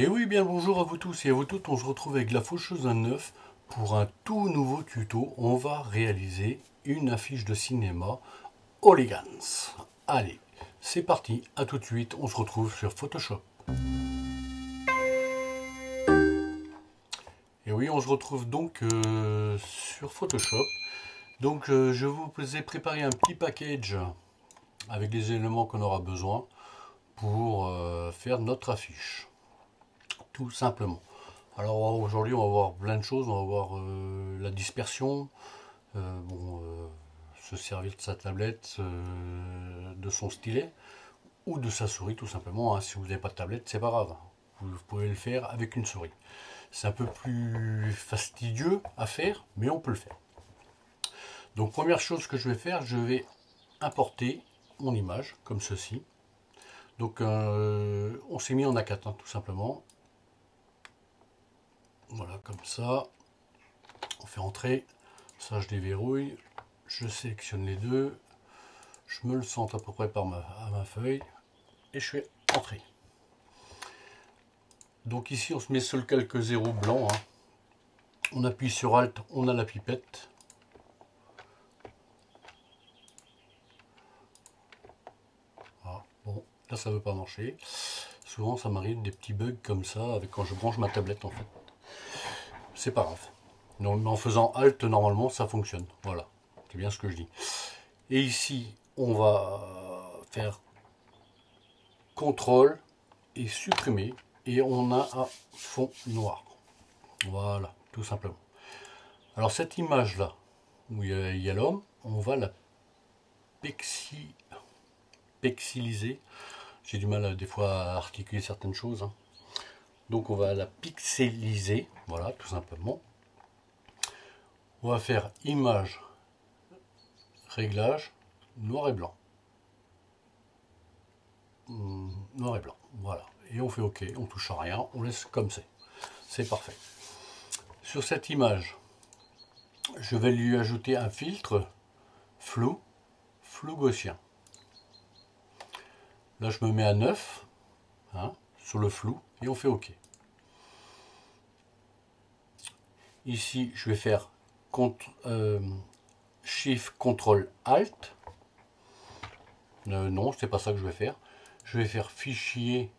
Et oui, bien le bonjour à vous tous et à vous toutes, on se retrouve avec la Faucheuse 29 pour un tout nouveau tuto. On va réaliser une affiche de cinéma Hooligans. Allez, c'est parti, à tout de suite, on se retrouve sur Photoshop. Et oui, on se retrouve donc sur Photoshop. Donc je vous ai préparé un petit package avec les éléments qu'on aura besoin pour faire notre affiche. Tout simplement. Alors aujourd'hui on va voir plein de choses, on va voir la dispersion, se servir de sa tablette, de son stylet ou de sa souris tout simplement. Hein. Si vous n'avez pas de tablette, c'est pas grave, vous pouvez le faire avec une souris. C'est un peu plus fastidieux à faire, mais on peut le faire. Donc première chose que je vais faire, je vais importer mon image comme ceci. Donc on s'est mis en A4 hein, tout simplement. Voilà, comme ça. On fait entrer. Ça, je déverrouille. Je sélectionne les deux. Je me le centre à peu près à ma feuille. Et je fais entrer. Donc ici, on se met sur quelques zéros blancs. Hein. On appuie sur Alt, on a la pipette. Ah, bon, là, ça ne veut pas marcher. Souvent, ça m'arrive des petits bugs comme ça avec quand je branche ma tablette, en fait. C'est pas grave. Donc, en faisant Alt, normalement, ça fonctionne. Voilà, c'est bien ce que je dis. Et ici, on va faire CTRL et supprimer. Et on a un fond noir. Voilà, tout simplement. Alors cette image-là, où il y a l'homme, on va la pixeliser. J'ai du mal des fois à articuler certaines choses. Hein. Donc on va la pixeliser, voilà, tout simplement. On va faire image, réglage, noir et blanc. Noir et blanc, voilà. Et on fait OK, on touche à rien, on laisse comme c'est. C'est parfait. Sur cette image, je vais lui ajouter un filtre flou gaussien. Là, je me mets à 9 hein, sur le flou et on fait OK. Ici, je vais faire Shift Ctrl Alt. Non, c'est pas ça que je vais faire. Je vais faire Fichier,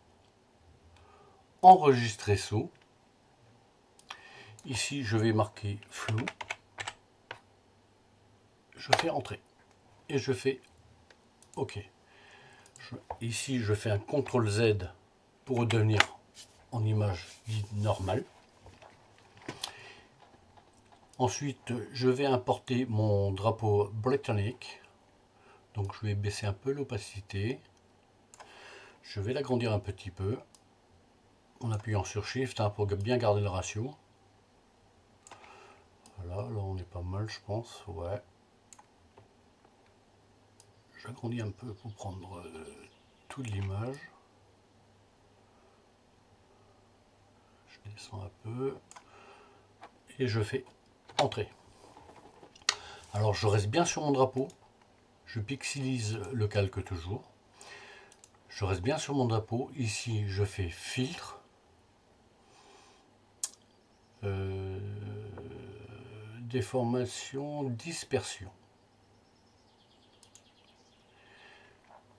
Enregistrer sous. Ici, je vais marquer flou. Je fais Entrer et je fais OK. Ici, je fais un CTRL Z pour redevenir en image normale. Ensuite, je vais importer mon drapeau britannique. Donc, je vais baisser un peu l'opacité. Je vais l'agrandir un petit peu en appuyant sur Shift hein, pour bien garder le ratio. Voilà, là on est pas mal, je pense. Ouais. J'agrandis un peu pour prendre toute l'image. Je descends un peu et je fais entrer. Alors je reste bien sur mon drapeau. Je pixelise le calque toujours. Je reste bien sur mon drapeau. Ici, je fais filtre. Déformation, dispersion.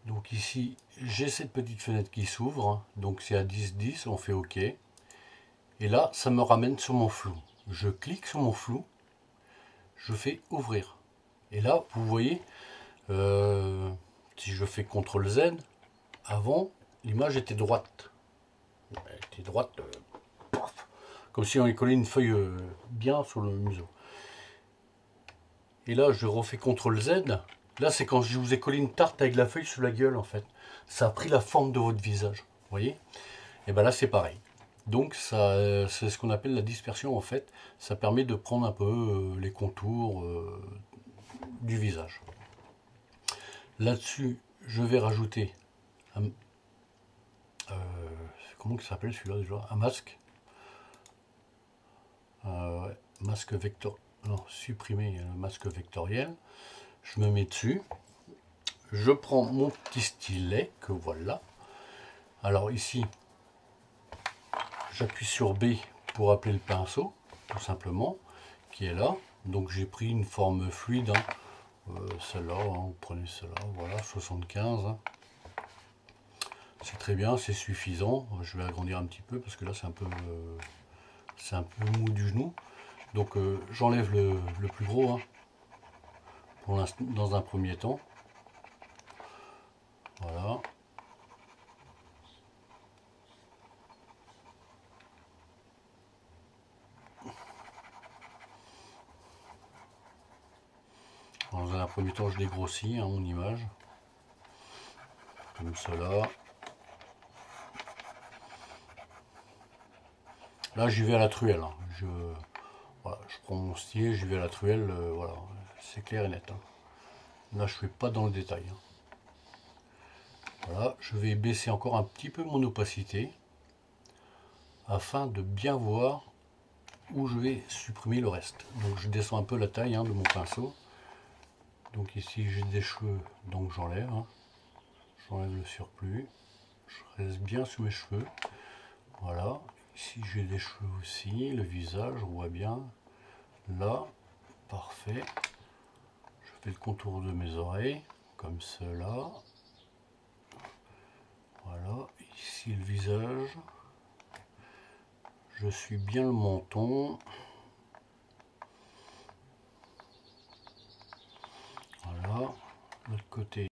Donc ici, j'ai cette petite fenêtre qui s'ouvre. Donc c'est à 10-10, on fait OK. Et là, ça me ramène sur mon flou. Je clique sur mon flou. Je fais ouvrir. Et là, vous voyez, si je fais CTRL Z, avant, l'image était droite. Elle était droite, comme si on y collait une feuille bien sur le museau. Et là, je refais CTRL Z. Là, c'est quand je vous ai collé une tarte avec la feuille sous la gueule, en fait. Ça a pris la forme de votre visage. Vous voyez? Et bien là, c'est pareil. Donc, c'est ce qu'on appelle la dispersion, en fait. Ça permet de prendre un peu les contours du visage. Là-dessus, je vais rajouter un, comment ça s'appelle celui-là déjà? Un masque. Ouais, masque vector. Non, supprimer le masque vectoriel. Je me mets dessus. Je prends mon petit stylet que voilà. Alors ici, j'appuie sur B pour appeler le pinceau, tout simplement, qui est là. Donc j'ai pris une forme fluide, hein. Celle-là, hein, vous prenez celle-là, voilà, 75. Hein. C'est très bien, c'est suffisant. Je vais agrandir un petit peu parce que là c'est un peu mou du genou. Donc j'enlève le plus gros, hein, pour l'instant, dans un premier temps. Voilà. Dans un premier temps, je dégrossis, hein, mon image. Comme cela. Là, j'y vais à la truelle. Hein. Voilà, je prends mon stylet, j'y vais à la truelle. Voilà, c'est clair et net. Hein. Là, je ne fais pas dans le détail. Hein. Voilà, je vais baisser encore un petit peu mon opacité afin de bien voir où je vais supprimer le reste. Donc, je descends un peu la taille, hein, de mon pinceau. Donc ici, j'ai des cheveux, donc j'enlève. Hein. J'enlève le surplus. Je reste bien sur mes cheveux. Voilà. Ici, j'ai des cheveux aussi. Le visage, on voit bien. Là, parfait. Je fais le contour de mes oreilles, comme cela. Voilà. Ici, le visage. Je suis bien le menton. Voilà. L'autre côté.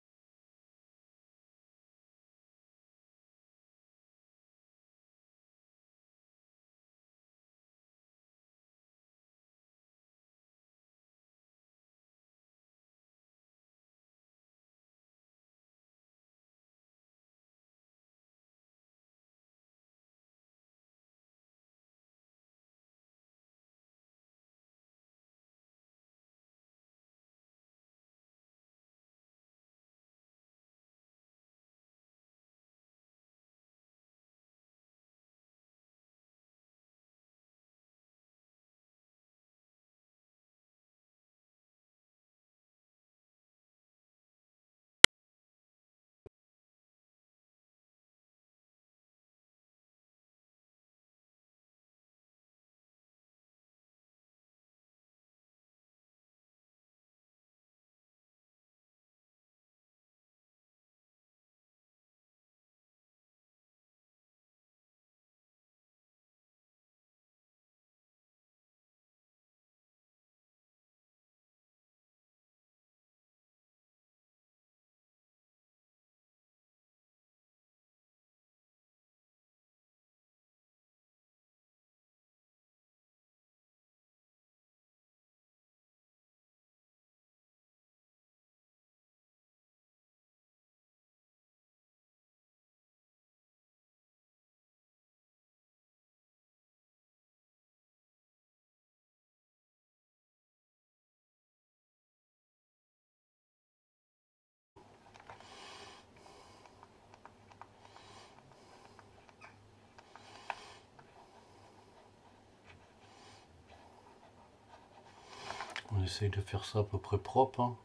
On essaye de faire ça à peu près propre. Hein.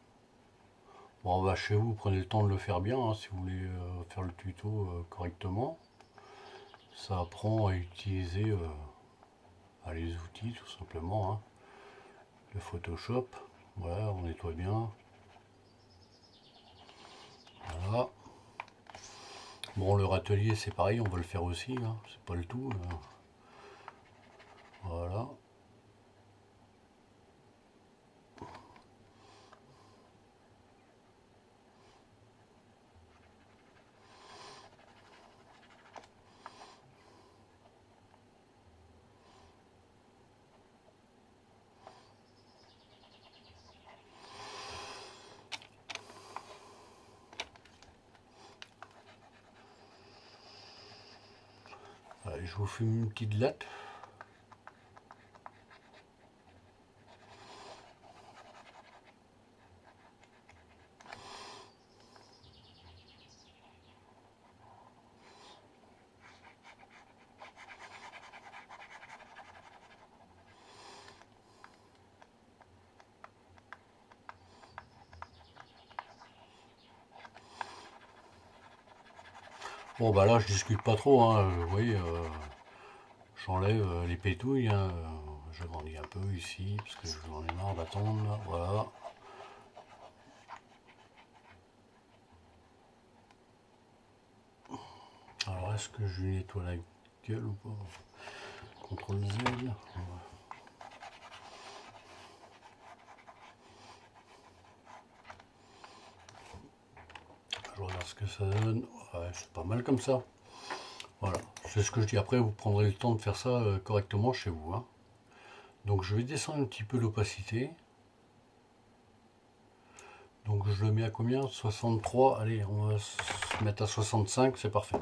Bon, bah, chez vous, prenez le temps de le faire bien, hein, si vous voulez faire le tuto correctement. Ça apprend à utiliser les outils, tout simplement. Hein. Le Photoshop, voilà, on nettoie bien. Voilà. Bon, le râtelier, c'est pareil, on va le faire aussi, hein, c'est pas le tout. Voilà. Allez, je vous fume une petite latte. Bon, bah là, je discute pas trop, hein, vous voyez, j'enlève les pétouilles, hein. Je grandis un peu ici, parce que j'en ai marre d'attendre, voilà. Alors, est-ce que je lui nettoie la gueule ou pas? CTRL Z. Je regarde ce que ça donne. Ouais, c'est pas mal comme ça. Voilà, c'est ce que je dis. Après, vous prendrez le temps de faire ça correctement chez vous, hein. Donc, je vais descendre un petit peu l'opacité. Donc, je le mets à combien? 63. Allez, on va se mettre à 65, c'est parfait.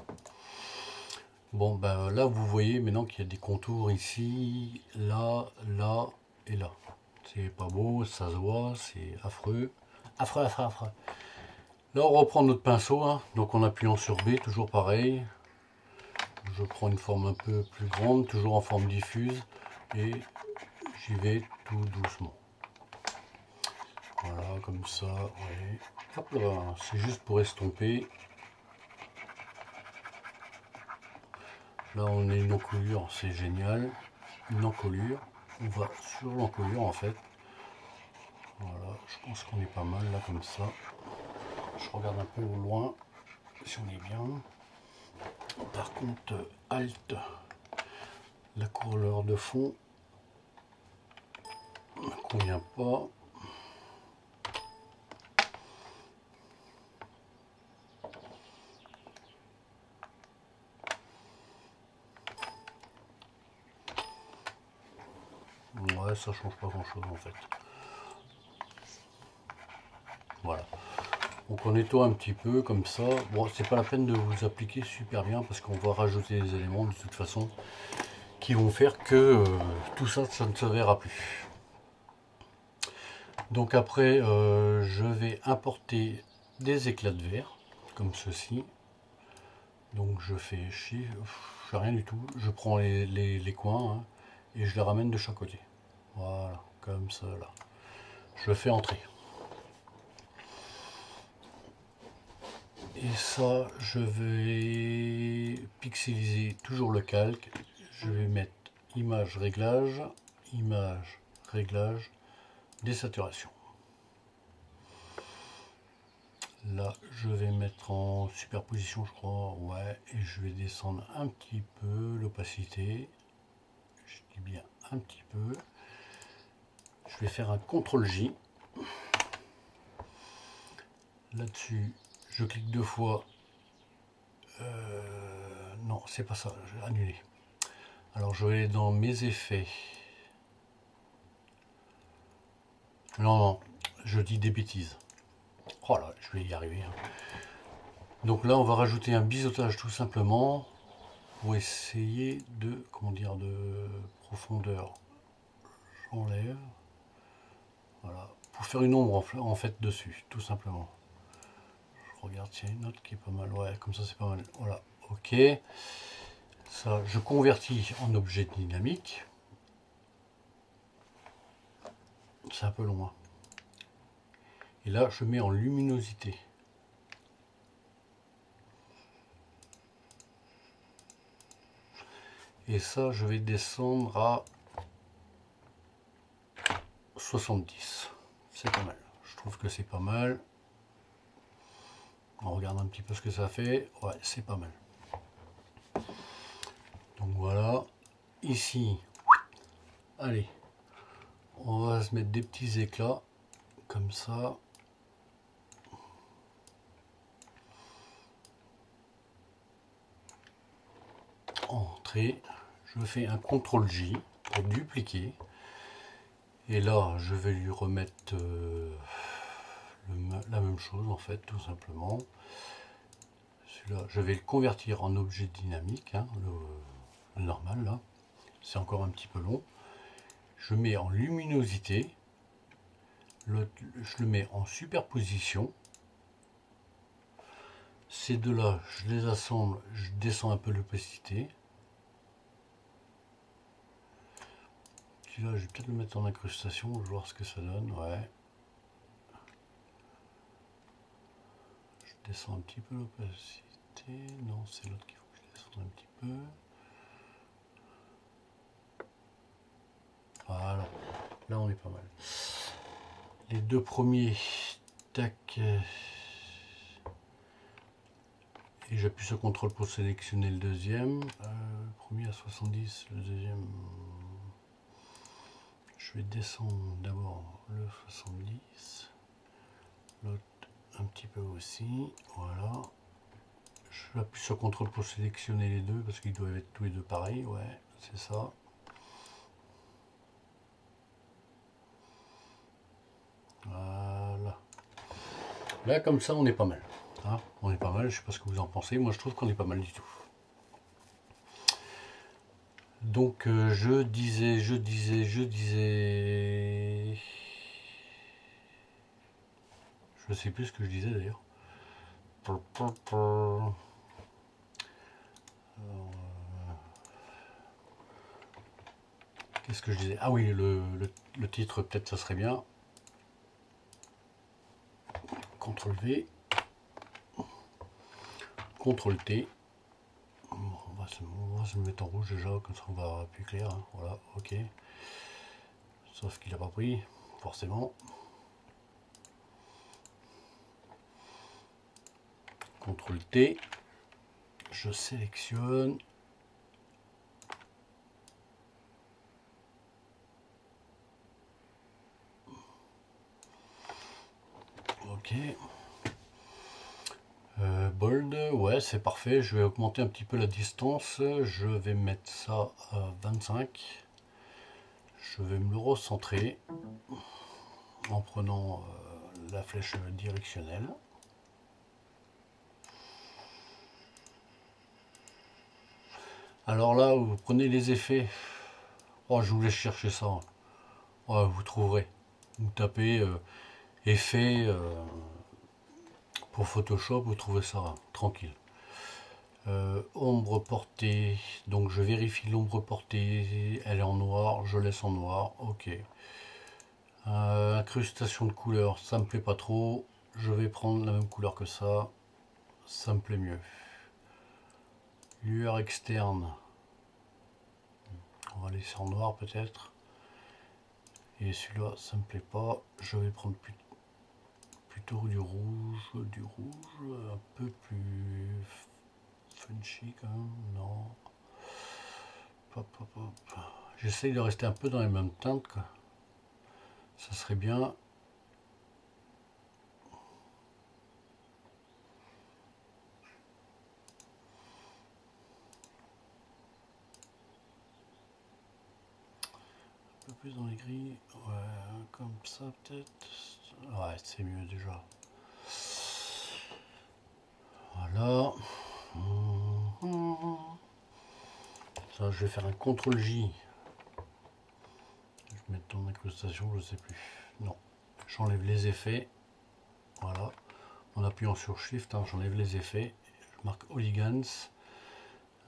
Bon, ben là, vous voyez maintenant qu'il y a des contours ici, là, là et là. C'est pas beau, ça se voit, c'est affreux. Affreux, affreux, affreux. Là, on reprend notre pinceau, hein. Donc en appuyant sur B, toujours pareil. Je prends une forme un peu plus grande, toujours en forme diffuse. Et j'y vais tout doucement. Voilà, comme ça, ouais. Hop là, c'est juste pour estomper. Là, on a une encolure, c'est génial. Une encolure. On va sur l'encolure, en fait. Voilà, je pense qu'on est pas mal, là, comme ça. Je regarde un peu au loin, si on est bien. Par contre, Alt, la couleur de fond ne convient pas. Ouais, ça change pas grand chose en fait. Voilà. Donc on nettoie un petit peu comme ça. Bon, c'est pas la peine de vous appliquer super bien parce qu'on va rajouter des éléments de toute façon qui vont faire que tout ça, ça ne se verra plus. Donc après, je vais importer des éclats de verre comme ceci. Donc je fais rien du tout. Je prends les coins, hein, et je les ramène de chaque côté. Voilà, comme ça là. Je fais entrer. Et ça, je vais pixeliser toujours le calque. Je vais mettre image, réglage, désaturation. Là, je vais mettre en superposition, je crois, ouais, et je vais descendre un petit peu l'opacité. Je dis bien un petit peu. Je vais faire un CTRL J. Là-dessus, je clique deux fois. Non, c'est pas ça, je vais annuler. Alors, je vais aller dans mes effets. Non, non, je dis des bêtises. Oh là, je vais y arriver, hein. Donc là, on va rajouter un biseautage tout simplement pour essayer de, comment dire, de profondeur. J'enlève. Voilà, pour faire une ombre en fait dessus, tout simplement. Je regarde s'il y a une autre qui est pas mal. Ouais, comme ça c'est pas mal. Voilà, ok. Ça, je convertis en objet dynamique. C'est un peu loin. Et là, je mets en luminosité. Et ça, je vais descendre à 70. C'est pas mal. Je trouve que c'est pas mal. On regarde un petit peu ce que ça fait. Ouais, c'est pas mal. Donc voilà. Ici, allez, on va se mettre des petits éclats comme ça. Entrée. Je fais un CTRL J pour dupliquer. Et là, je vais lui remettre la même chose en fait, tout simplement. Celui-là, je vais le convertir en objet dynamique, hein, le normal là. C'est encore un petit peu long. Je mets en luminosité. Je le mets en superposition. Ces deux-là, je les assemble, je descends un peu l'opacité. Celui-là, je vais peut-être le mettre en incrustation, je vais voir ce que ça donne. Ouais. Je descends un petit peu l'opacité. Non, c'est l'autre qu'il faut que je descende un petit peu. Voilà, là on est pas mal. Les deux premiers, tac. Et j'appuie sur CTRL pour sélectionner le deuxième. Le premier à 70, le deuxième. Je vais descendre d'abord le 70. L'autre un petit peu aussi. Voilà. J'appuie sur CTRL pour sélectionner les deux parce qu'ils doivent être tous les deux pareils. Ouais, c'est ça. Voilà. Là, comme ça, on est pas mal. Hein, on est pas mal. Je sais pas ce que vous en pensez. Moi, je trouve qu'on est pas mal du tout. Donc, je disais. Je sais plus ce que je disais d'ailleurs. Qu'est-ce que je disais? Ah oui, le titre, peut-être ça serait bien. CTRL V. CTRL T. Bon, on va se mettre en rouge déjà, comme ça on va plus clair. Hein. Voilà, ok. Sauf qu'il n'a pas pris, forcément. CTRL T. Je sélectionne. Ok. Bold, ouais, c'est parfait. Je vais augmenter un petit peu la distance. Je vais mettre ça à 25. Je vais me le recentrer en prenant la flèche directionnelle. Alors là, vous prenez les effets. Oh, je vous laisse chercher ça. Oh, vous trouverez. Vous tapez effet pour Photoshop, vous trouvez ça tranquille. Ombre portée, donc je vérifie l'ombre portée, elle est en noir, je laisse en noir, ok. Incrustation de couleurs, ça me plaît pas trop, je vais prendre la même couleur que ça me plaît mieux. Lueur externe, on va laisser en noir peut-être. Et celui-là, ça me plaît pas, je vais prendre plutôt du rouge un peu plus punchy quand même, non. J'essaye de rester un peu dans les mêmes teintes, quoi. Ça serait bien. Un peu plus dans les gris. Ouais, comme ça peut-être. Ouais, c'est mieux déjà. Voilà. Ça, je vais faire un CTRL J. Je vais mettre dans l'incrustation, je sais plus. Non. J'enlève les effets. Voilà. En appuyant sur Shift, hein, j'enlève les effets. Je marque Hooligans.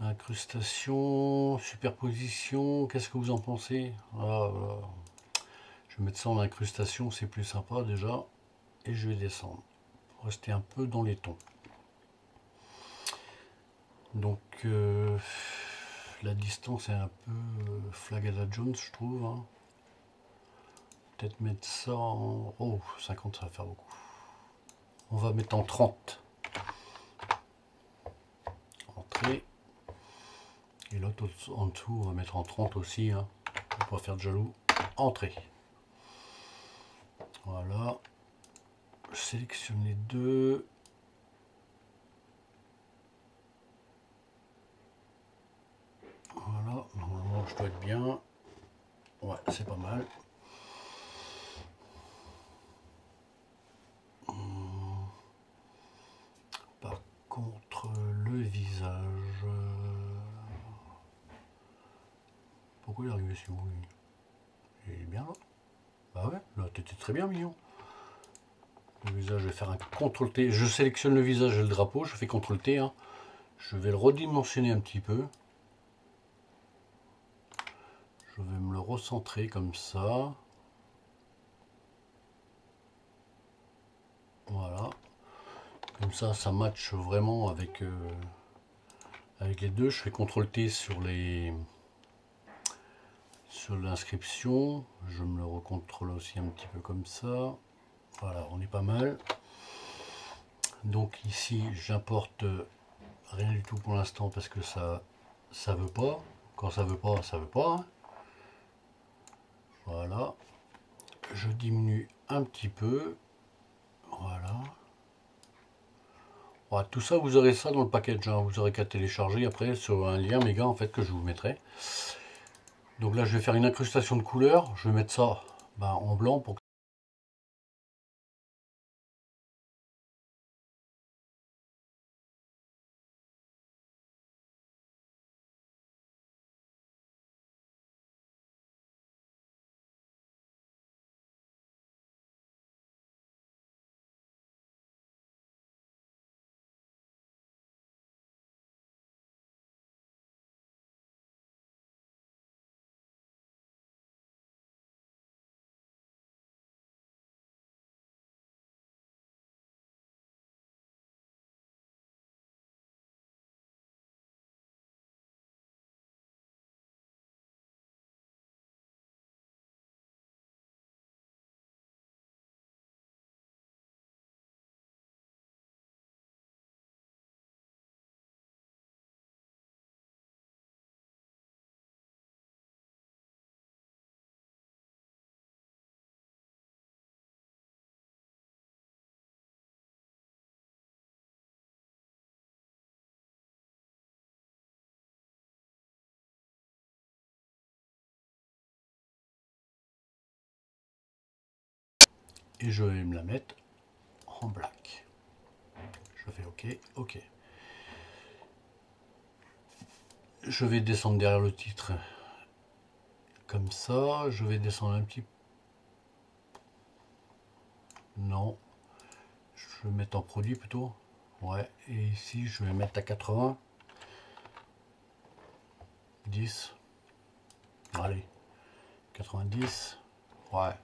Incrustation, superposition, qu'est-ce que vous en pensez? Voilà. Je vais mettre ça en incrustation, c'est plus sympa déjà. Et je vais descendre. Pour rester un peu dans les tons. Donc la distance est un peu Flagada Jones, je trouve. Hein. Peut-être mettre ça en... Oh, 50, ça va faire beaucoup. On va mettre en 30. Entrée. Et l'autre en dessous, on va mettre en 30 aussi. Hein, pour pas faire de jaloux. Entrée. Voilà. Je sélectionne les deux. Voilà. Normalement, je dois être bien. Ouais, c'est pas mal. Par contre, le visage... Pourquoi il est arrivé sur vous? Il est bien là. Bah ouais, là t'étais très bien mignon. Le visage, je vais faire un CTRL T. Je sélectionne le visage et le drapeau, je fais CTRL T. Hein. Je vais le redimensionner un petit peu. Je vais me le recentrer comme ça. Voilà. Comme ça match vraiment avec, avec les deux. Je fais CTRL T sur les sur l'inscription. Je me le recontrôle aussi un petit peu comme ça. Voilà, on est pas mal. Donc ici, j'importe rien du tout pour l'instant parce que ça veut pas. Quand ça veut pas, ça veut pas. Hein. Voilà. Je diminue un petit peu. Voilà. Voilà. Tout ça, vous aurez ça dans le package. Hein. Vous aurez qu'à télécharger après sur un lien méga en fait que je vous mettrai. Donc là, je vais faire une incrustation de couleur. Je vais mettre ça en blanc pour que et je vais me la mettre en black. Je fais OK, OK. Je vais descendre derrière le titre comme ça. Je vais descendre un petit peu. Non. Je vais mettre en produit plutôt. Ouais. Et ici, je vais mettre à 80. 10. Allez. 90. Ouais.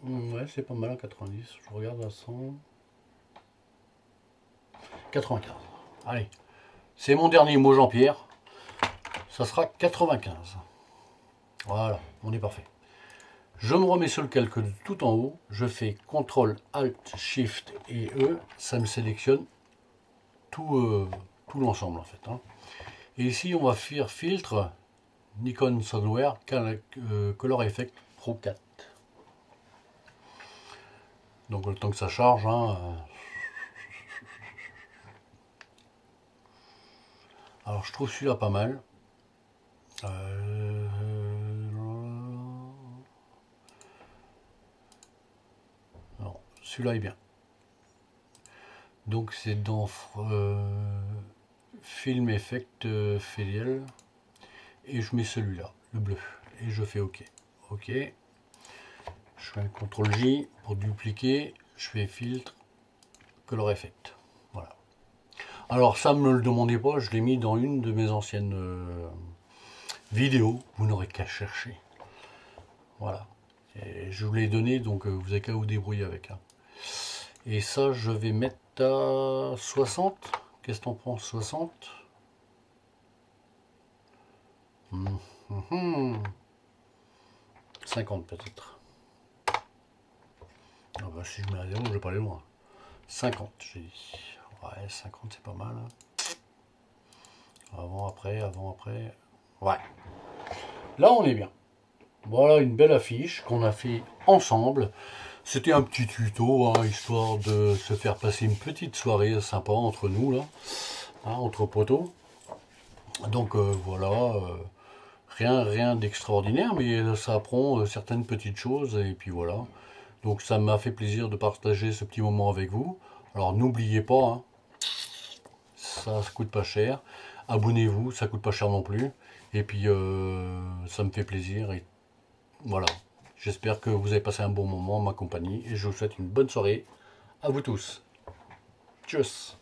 Ouais, c'est pas mal à 90. Je regarde à 100. 95. Allez. C'est mon dernier mot, Jean-Pierre. Ça sera 95. Voilà, on est parfait. Je me remets sur le calque de tout en haut. Je fais CTRL, ALT, SHIFT et E. Ça me sélectionne tout l'ensemble en fait. Hein. Et ici, on va faire filtre Nikon Software Color Effect Pro 4. Donc le temps que ça charge. Hein, Alors je trouve celui-là pas mal. Non, celui-là est bien. Donc c'est dans Film Effect Filial. Et je mets celui-là, le bleu. Et je fais OK. OK. Je fais un CTRL J pour dupliquer. Je fais filtre, color effect. Voilà. Alors ça, me le demandez pas, je l'ai mis dans une de mes anciennes vidéos. Vous n'aurez qu'à chercher. Voilà. Et je vous l'ai donné, donc vous avez qu'à vous débrouiller avec. Hein. Et ça, je vais mettre à 60. Qu'est-ce que t'en penses, 60 50 peut-être. Ah bah, si je mets à 0, je vais pas aller loin. 50, j'ai dit. Ouais, 50, c'est pas mal. Hein. Avant, après, avant, après. Ouais. Là, on est bien. Voilà une belle affiche qu'on a fait ensemble. C'était un petit tuto, hein, histoire de se faire passer une petite soirée sympa entre nous, là. Hein, entre potos. Donc, voilà. Rien d'extraordinaire, mais ça apprend certaines petites choses. Et puis voilà. Donc, ça m'a fait plaisir de partager ce petit moment avec vous. Alors, n'oubliez pas, hein, ça coûte pas cher. Abonnez-vous, ça coûte pas cher non plus. Et puis ça me fait plaisir. Et voilà. J'espère que vous avez passé un bon moment en ma compagnie. Et je vous souhaite une bonne soirée à vous tous. Tchuss.